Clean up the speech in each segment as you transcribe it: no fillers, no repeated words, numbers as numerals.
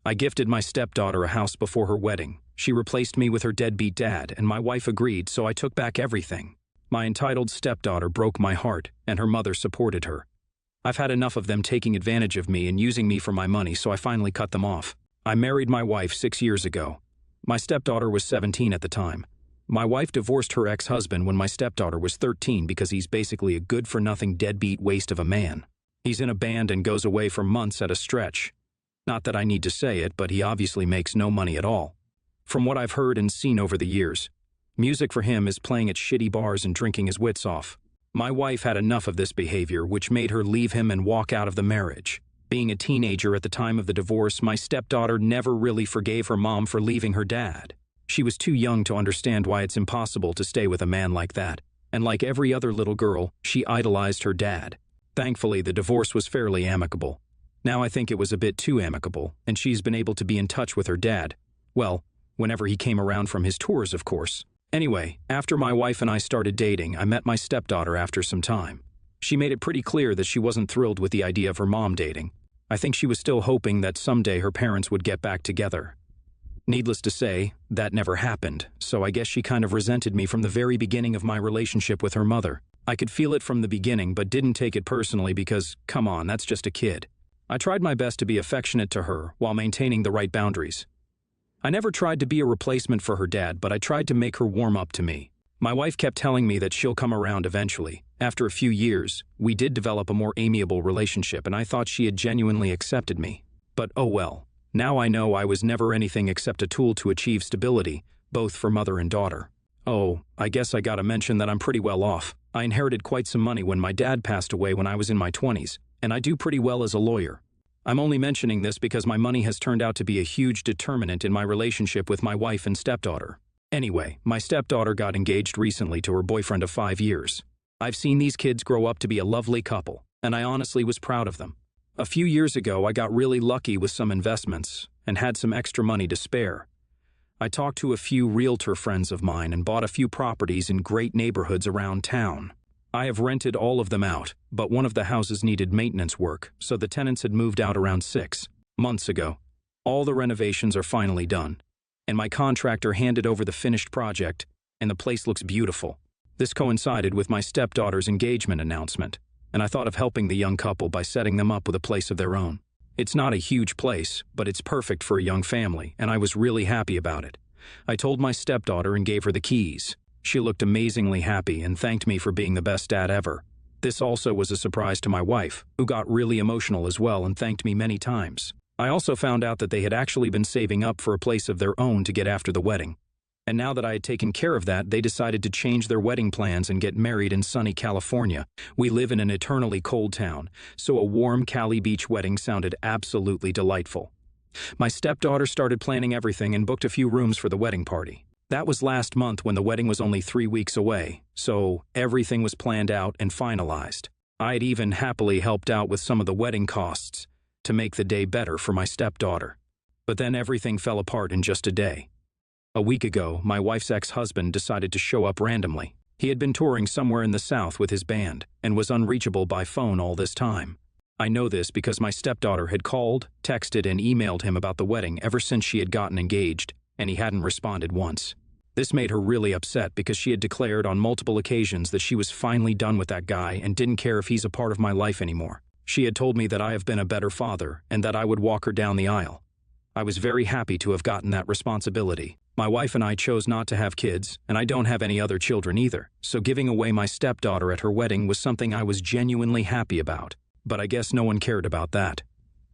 I gifted my stepdaughter a house before her wedding. She replaced me with her deadbeat dad, and my wife agreed, so I took back everything. My entitled stepdaughter broke my heart, and her mother supported her. I've had enough of them taking advantage of me and using me for my money, so I finally cut them off. I married my wife 6 years ago. My stepdaughter was 17 at the time. My wife divorced her ex-husband when my stepdaughter was 13 because he's basically a good-for-nothing deadbeat waste of a man. He's in a band and goes away for months at a stretch. Not that I need to say it, but he obviously makes no money at all. From what I've heard and seen over the years, music for him is playing at shitty bars and drinking his wits off. My wife had enough of this behavior, which made her leave him and walk out of the marriage. Being a teenager at the time of the divorce, my stepdaughter never really forgave her mom for leaving her dad. She was too young to understand why it's impossible to stay with a man like that, and like every other little girl, she idolized her dad. Thankfully, the divorce was fairly amicable. Now I think it was a bit too amicable, and she's been able to be in touch with her dad. Well, whenever he came around from his tours, of course. Anyway, after my wife and I started dating, I met my stepdaughter after some time. She made it pretty clear that she wasn't thrilled with the idea of her mom dating. I think she was still hoping that someday her parents would get back together. Needless to say, that never happened, so I guess she kind of resented me from the very beginning of my relationship with her mother. I could feel it from the beginning, but didn't take it personally because, come on, that's just a kid. I tried my best to be affectionate to her while maintaining the right boundaries. I never tried to be a replacement for her dad, but I tried to make her warm up to me. My wife kept telling me that she'll come around eventually. After a few years, we did develop a more amiable relationship, and I thought she had genuinely accepted me. But oh well. Now I know I was never anything except a tool to achieve stability, both for mother and daughter. Oh, I guess I gotta mention that I'm pretty well off. I inherited quite some money when my dad passed away when I was in my 20s, and I do pretty well as a lawyer. I'm only mentioning this because my money has turned out to be a huge determinant in my relationship with my wife and stepdaughter. Anyway, my stepdaughter got engaged recently to her boyfriend of 5 years. I've seen these kids grow up to be a lovely couple, and I honestly was proud of them. A few years ago, I got really lucky with some investments and had some extra money to spare. I talked to a few realtor friends of mine and bought a few properties in great neighborhoods around town. I have rented all of them out, but one of the houses needed maintenance work, so the tenants had moved out around 6 months ago. All the renovations are finally done, and my contractor handed over the finished project, and the place looks beautiful. This coincided with my stepdaughter's engagement announcement, and I thought of helping the young couple by setting them up with a place of their own. It's not a huge place, but it's perfect for a young family, and I was really happy about it. I told my stepdaughter and gave her the keys. She looked amazingly happy and thanked me for being the best dad ever. This also was a surprise to my wife, who got really emotional as well and thanked me many times. I also found out that they had actually been saving up for a place of their own to get after the wedding. And now that I had taken care of that, they decided to change their wedding plans and get married in sunny California. We live in an eternally cold town, so a warm Cali Beach wedding sounded absolutely delightful. My stepdaughter started planning everything and booked a few rooms for the wedding party. That was last month when the wedding was only 3 weeks away, so everything was planned out and finalized. I had even happily helped out with some of the wedding costs to make the day better for my stepdaughter. But then everything fell apart in just a day. A week ago, my wife's ex-husband decided to show up randomly. He had been touring somewhere in the South with his band and was unreachable by phone all this time. I know this because my stepdaughter had called, texted, and emailed him about the wedding ever since she had gotten engaged, and he hadn't responded once. This made her really upset because she had declared on multiple occasions that she was finally done with that guy and didn't care if he's a part of my life anymore. She had told me that I have been a better father and that I would walk her down the aisle. I was very happy to have gotten that responsibility. My wife and I chose not to have kids, and I don't have any other children either, so giving away my stepdaughter at her wedding was something I was genuinely happy about. But I guess no one cared about that.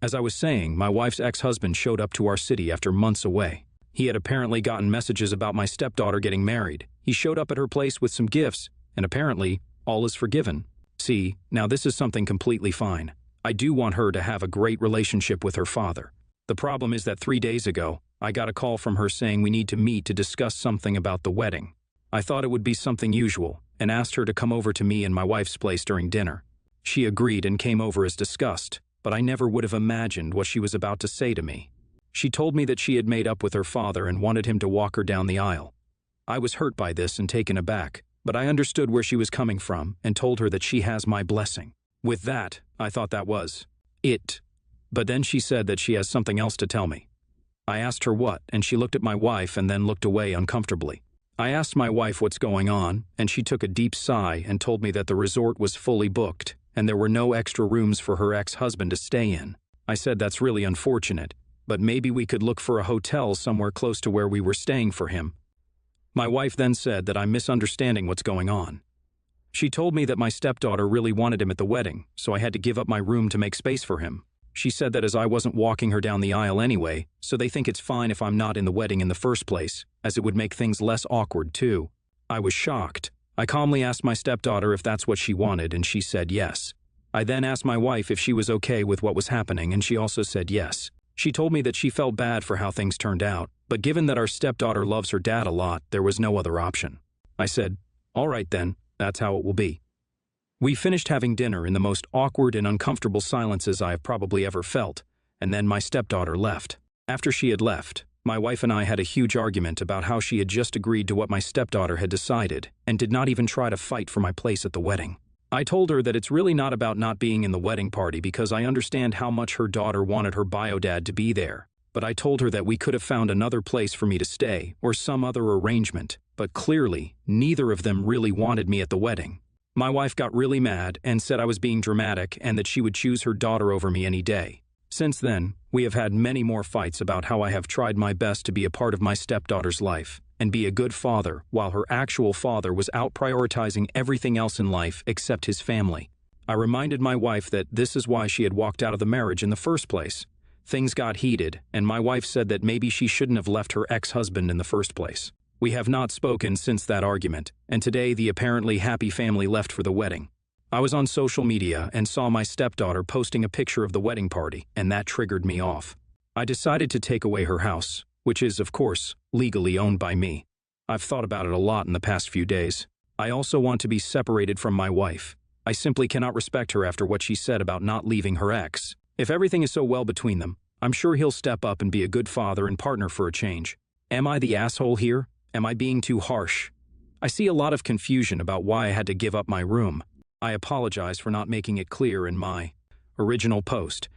As I was saying, my wife's ex-husband showed up to our city after months away. He had apparently gotten messages about my stepdaughter getting married. He showed up at her place with some gifts, and apparently, all is forgiven. See, now this is something completely fine. I do want her to have a great relationship with her father. The problem is that 3 days ago, I got a call from her saying we need to meet to discuss something about the wedding. I thought it would be something usual, and asked her to come over to me and my wife's place during dinner. She agreed and came over as discussed, but I never would have imagined what she was about to say to me. She told me that she had made up with her father and wanted him to walk her down the aisle. I was hurt by this and taken aback, but I understood where she was coming from and told her that she has my blessing. With that, I thought that was it. But then she said that she has something else to tell me. I asked her what, and she looked at my wife and then looked away uncomfortably. I asked my wife what's going on, and she took a deep sigh and told me that the resort was fully booked, and there were no extra rooms for her ex-husband to stay in. I said that's really unfortunate, but maybe we could look for a hotel somewhere close to where we were staying for him. My wife then said that I'm misunderstanding what's going on. She told me that my stepdaughter really wanted him at the wedding, so I had to give up my room to make space for him. She said that as I wasn't walking her down the aisle anyway, so they think it's fine if I'm not in the wedding in the first place, as it would make things less awkward too. I was shocked. I calmly asked my stepdaughter if that's what she wanted, and she said yes. I then asked my wife if she was okay with what was happening, and she also said yes. She told me that she felt bad for how things turned out, but given that our stepdaughter loves her dad a lot, there was no other option. I said, "All right then, that's how it will be." We finished having dinner in the most awkward and uncomfortable silences I have probably ever felt, and then my stepdaughter left. After she had left, my wife and I had a huge argument about how she had just agreed to what my stepdaughter had decided and did not even try to fight for my place at the wedding. I told her that it's really not about not being in the wedding party because I understand how much her daughter wanted her bio dad to be there, but I told her that we could have found another place for me to stay or some other arrangement, but clearly, neither of them really wanted me at the wedding. My wife got really mad and said I was being dramatic and that she would choose her daughter over me any day. Since then, we have had many more fights about how I have tried my best to be a part of my stepdaughter's life and be a good father while her actual father was out prioritizing everything else in life except his family. I reminded my wife that this is why she had walked out of the marriage in the first place. Things got heated, and my wife said that maybe she shouldn't have left her ex-husband in the first place. We have not spoken since that argument, and today the apparently happy family left for the wedding. I was on social media and saw my stepdaughter posting a picture of the wedding party, and that triggered me off. I decided to take away her house, which is, of course, legally owned by me. I've thought about it a lot in the past few days. I also want to be separated from my wife. I simply cannot respect her after what she said about not leaving her ex. If everything is so well between them, I'm sure he'll step up and be a good father and partner for a change. Am I the asshole here? Am I being too harsh? I see a lot of confusion about why I had to give up my room. I apologize for not making it clear in my original post.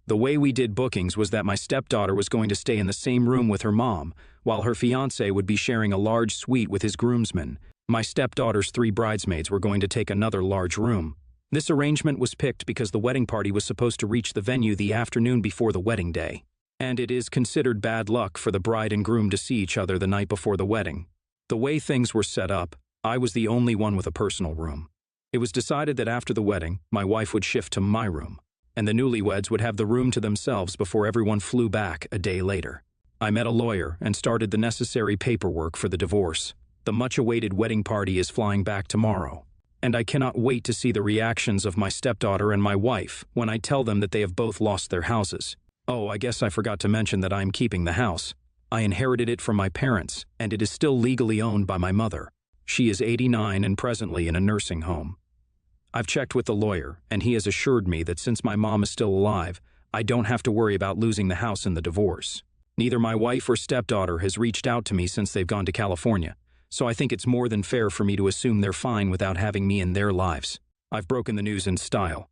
The way we did bookings was that my stepdaughter was going to stay in the same room with her mom, while her fiancé would be sharing a large suite with his groomsmen. My stepdaughter's 3 bridesmaids were going to take another large room. This arrangement was picked because the wedding party was supposed to reach the venue the afternoon before the wedding day. And it is considered bad luck for the bride and groom to see each other the night before the wedding. The way things were set up, I was the only one with a personal room. It was decided that after the wedding, my wife would shift to my room, and the newlyweds would have the room to themselves before everyone flew back a day later. I met a lawyer and started the necessary paperwork for the divorce. The much-awaited wedding party is flying back tomorrow, and I cannot wait to see the reactions of my stepdaughter and my wife when I tell them that they have both lost their houses. Oh, I guess I forgot to mention that I am keeping the house. I inherited it from my parents, and it is still legally owned by my mother. She is 89 and presently in a nursing home. I've checked with the lawyer, and he has assured me that since my mom is still alive, I don't have to worry about losing the house in the divorce. Neither my wife or stepdaughter has reached out to me since they've gone to California, so I think it's more than fair for me to assume they're fine without having me in their lives. I've broken the news in style.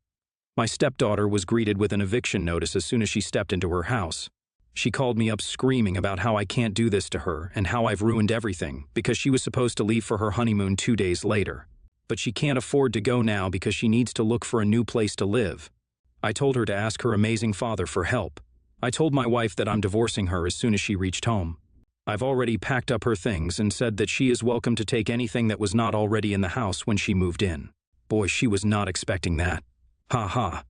My stepdaughter was greeted with an eviction notice as soon as she stepped into her house. She called me up screaming about how I can't do this to her and how I've ruined everything because she was supposed to leave for her honeymoon 2 days later. But she can't afford to go now because she needs to look for a new place to live. I told her to ask her amazing father for help. I told my wife that I'm divorcing her as soon as she reached home. I've already packed up her things and said that she is welcome to take anything that was not already in the house when she moved in. Boy, she was not expecting that. Ha ha.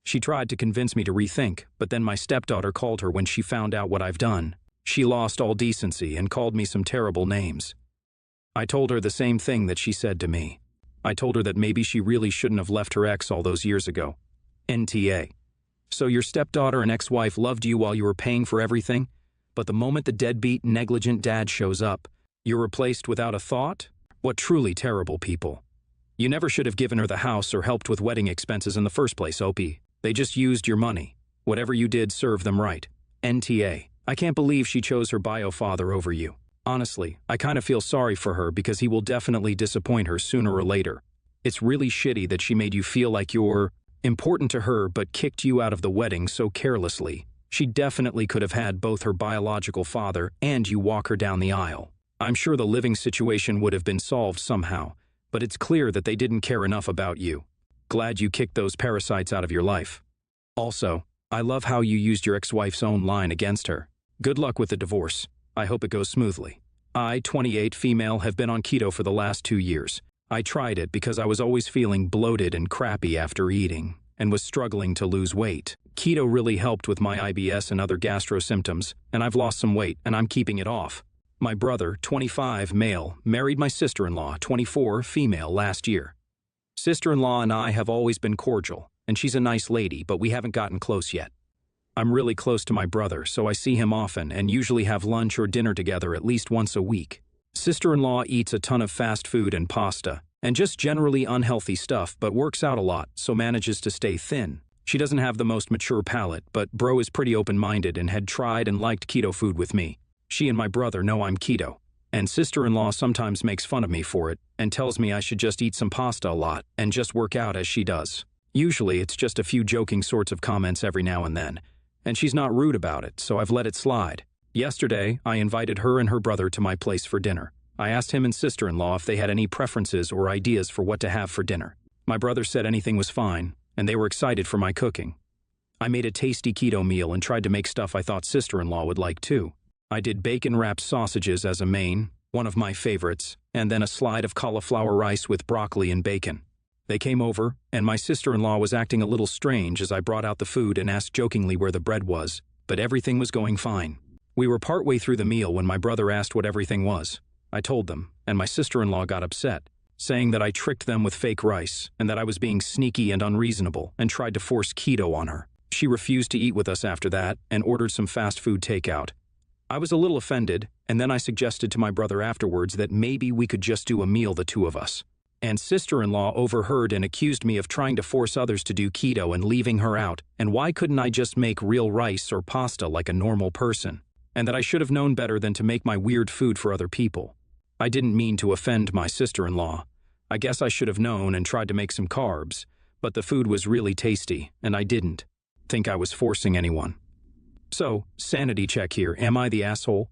She tried to convince me to rethink, but then my stepdaughter called her when she found out what I've done. She lost all decency and called me some terrible names. I told her the same thing that she said to me. I told her that maybe she really shouldn't have left her ex all those years ago. NTA. So your stepdaughter and ex-wife loved you while you were paying for everything, but the moment the deadbeat, negligent dad shows up, you're replaced without a thought? What truly terrible people. You never should have given her the house or helped with wedding expenses in the first place, Opie. They just used your money. Whatever you did served them right. NTA. I can't believe she chose her bio father over you. Honestly, I kind of feel sorry for her because he will definitely disappoint her sooner or later. It's really shitty that she made you feel like you're important to her but kicked you out of the wedding so carelessly. She definitely could have had both her biological father and you walk her down the aisle. I'm sure the living situation would have been solved somehow, but it's clear that they didn't care enough about you. Glad you kicked those parasites out of your life. Also, I love how you used your ex-wife's own line against her. Good luck with the divorce. I hope it goes smoothly. I, 28 female, have been on keto for the last 2 years. I tried it because I was always feeling bloated and crappy after eating, and was struggling to lose weight. Keto really helped with my IBS and other gastro symptoms, and I've lost some weight, and I'm keeping it off. My brother, 25, male, married my sister-in-law, 24, female, last year. Sister-in-law and I have always been cordial, and she's a nice lady, but we haven't gotten close yet. I'm really close to my brother, so I see him often and usually have lunch or dinner together at least once a week. Sister-in-law eats a ton of fast food and pasta, and just generally unhealthy stuff, but works out a lot, so manages to stay thin. She doesn't have the most mature palate, but bro is pretty open-minded and had tried and liked keto food with me. She and my brother know I'm keto, and sister-in-law sometimes makes fun of me for it and tells me I should just eat some pasta a lot and just work out as she does. Usually it's just a few joking sorts of comments every now and then, and she's not rude about it, so I've let it slide. Yesterday, I invited her and her brother to my place for dinner. I asked him and sister-in-law if they had any preferences or ideas for what to have for dinner. My brother said anything was fine, and they were excited for my cooking. I made a tasty keto meal and tried to make stuff I thought sister-in-law would like too. I did bacon-wrapped sausages as a main, one of my favorites, and then a slide of cauliflower rice with broccoli and bacon. They came over, and my sister-in-law was acting a little strange as I brought out the food and asked jokingly where the bread was, but everything was going fine. We were partway through the meal when my brother asked what everything was. I told them, and my sister-in-law got upset, saying that I tricked them with fake rice and that I was being sneaky and unreasonable and tried to force keto on her. She refused to eat with us after that and ordered some fast food takeout. I was a little offended, and then I suggested to my brother afterwards that maybe we could just do a meal, the two of us. And sister-in-law overheard and accused me of trying to force others to do keto and leaving her out, and why couldn't I just make real rice or pasta like a normal person, and that I should have known better than to make my weird food for other people. I didn't mean to offend my sister-in-law. I guess I should have known and tried to make some carbs, but the food was really tasty, and I didn't think I was forcing anyone. So, sanity check here, am I the asshole?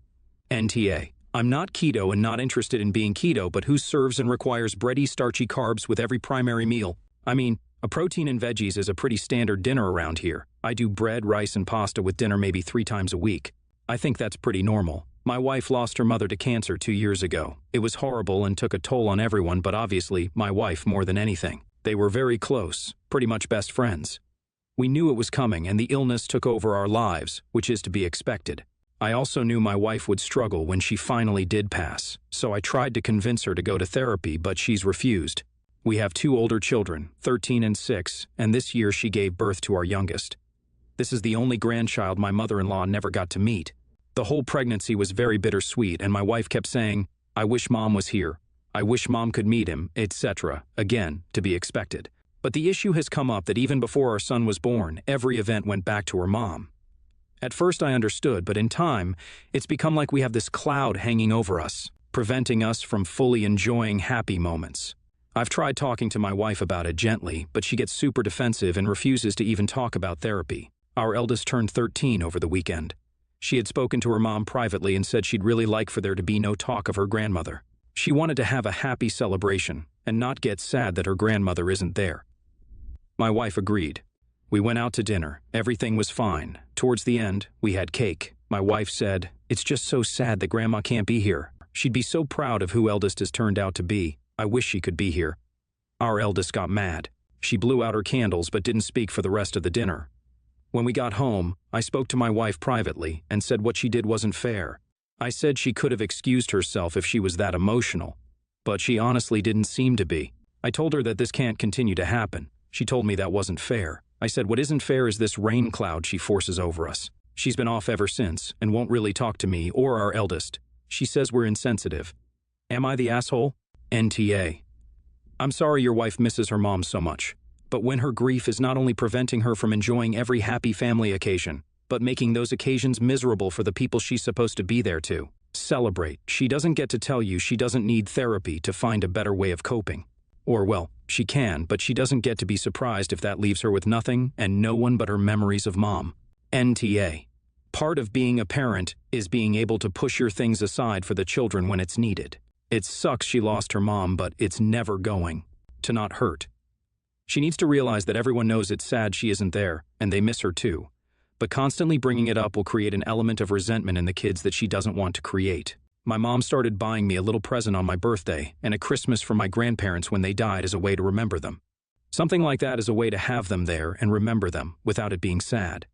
NTA. I'm not keto and not interested in being keto, but who serves and requires bready, starchy carbs with every primary meal? I mean, a protein and veggies is a pretty standard dinner around here. I do bread, rice, and pasta with dinner maybe 3 times a week. I think that's pretty normal. My wife lost her mother to cancer 2 years ago. It was horrible and took a toll on everyone, but obviously, my wife more than anything. They were very close, pretty much best friends. We knew it was coming, and the illness took over our lives, which is to be expected. I also knew my wife would struggle when she finally did pass, so I tried to convince her to go to therapy, but she's refused. We have 2 older children, 13 and 6, and this year she gave birth to our youngest. This is the only grandchild my mother-in-law never got to meet. The whole pregnancy was very bittersweet, and my wife kept saying, "I wish Mom was here. I wish Mom could meet him," etc. Again, to be expected. But the issue has come up that even before our son was born, every event went back to her mom. At first I understood, but in time, it's become like we have this cloud hanging over us, preventing us from fully enjoying happy moments. I've tried talking to my wife about it gently, but she gets super defensive and refuses to even talk about therapy. Our eldest turned 13 over the weekend. She had spoken to her mom privately and said she'd really like for there to be no talk of her grandmother. She wanted to have a happy celebration and not get sad that her grandmother isn't there. My wife agreed. We went out to dinner. Everything was fine. Towards the end, we had cake. My wife said, "It's just so sad that Grandma can't be here. She'd be so proud of who eldest has turned out to be. I wish she could be here." Our eldest got mad. She blew out her candles but didn't speak for the rest of the dinner. When we got home, I spoke to my wife privately and said what she did wasn't fair. I said she could have excused herself if she was that emotional, but she honestly didn't seem to be. I told her that this can't continue to happen. She told me that wasn't fair. I said what isn't fair is this rain cloud she forces over us. She's been off ever since and won't really talk to me or our eldest. She says we're insensitive. Am I the asshole? NTA. I'm sorry your wife misses her mom so much, but when her grief is not only preventing her from enjoying every happy family occasion, but making those occasions miserable for the people she's supposed to be there to. Celebrate. She doesn't get to tell you she doesn't need therapy to find a better way of coping. Or, well, she can, but she doesn't get to be surprised if that leaves her with nothing and no one but her memories of Mom. NTA. Part of being a parent is being able to push your things aside for the children when it's needed. It sucks she lost her mom, but it's never going to not hurt. She needs to realize that everyone knows it's sad she isn't there, and they miss her too. But constantly bringing it up will create an element of resentment in the kids that she doesn't want to create. My mom started buying me a little present on my birthday and a Christmas for my grandparents when they died as a way to remember them. Something like that is a way to have them there and remember them without it being sad.